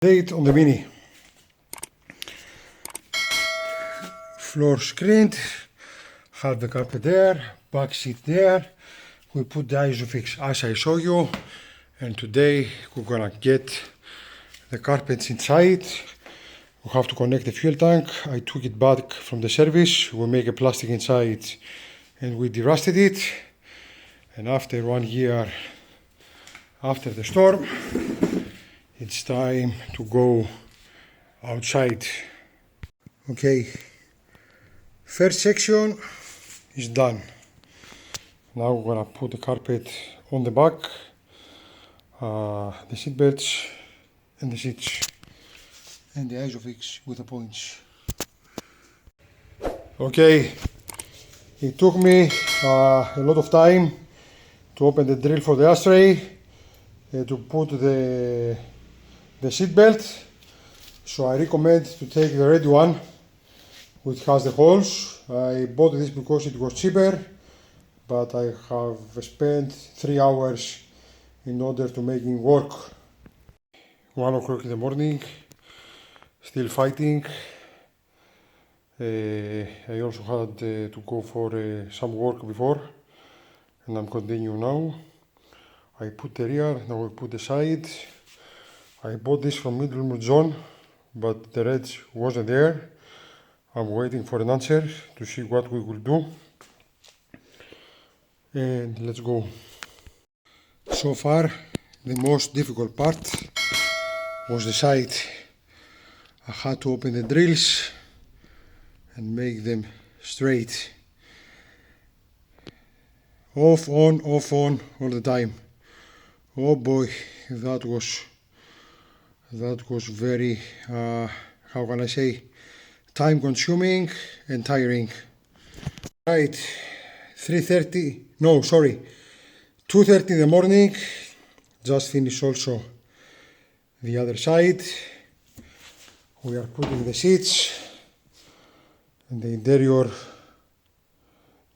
Date on the Mini. Floor screened, have the carpet there, back seat there. We put the isofix as I show you, and today we're gonna get the carpets inside. We have to connect the fuel tank. I took it back from the service. We make a plastic inside and we derusted it. And after 1 year after the storm, it's time to go outside. Okay, first section is done. Now we're gonna put the carpet on the back, the seat belts and the seats, and the isofix with the points. Okay, it took me a lot of time to open the drill for the ashtray, to put the seat belt. So I recommend to take the red one, which has the holes. I bought this because it was cheaper, but I have spent 3 hours in order to make it work. 1 o'clock in the morning, still fighting. I also had to go for some work before, and I'm continuing now. I put the rear, now I put the side. I bought this from Middlemore John, but the red wasn't there. I'm waiting for an answer to see what we will do. And let's go. So far, the most difficult part was the side. I had to open the drills and make them straight. Off, on, all the time. Oh boy, that was very, how can I say, time consuming and tiring. Right, 2:30 in the morning. Just finished also the other side. We are putting the seats and the interior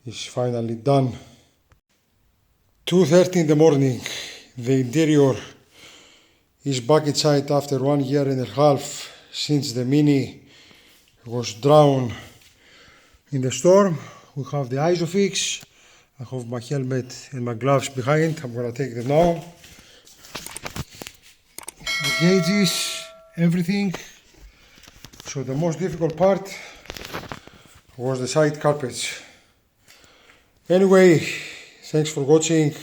is finally done. 2:30 in the morning. The interior is back inside after 1 year and a half since the Mini was drowned in the storm. We have the isofix. I have my helmet and my gloves behind. I'm gonna take them now. The gauges, everything. So the most difficult part was the side carpets. Anyway, thanks for watching.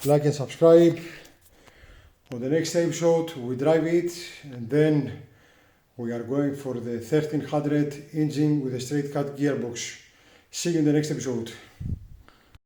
Like and subscribe. On the next episode we drive it, and then we are going for the 1300 engine with a straight cut gearbox. See you in the next episode.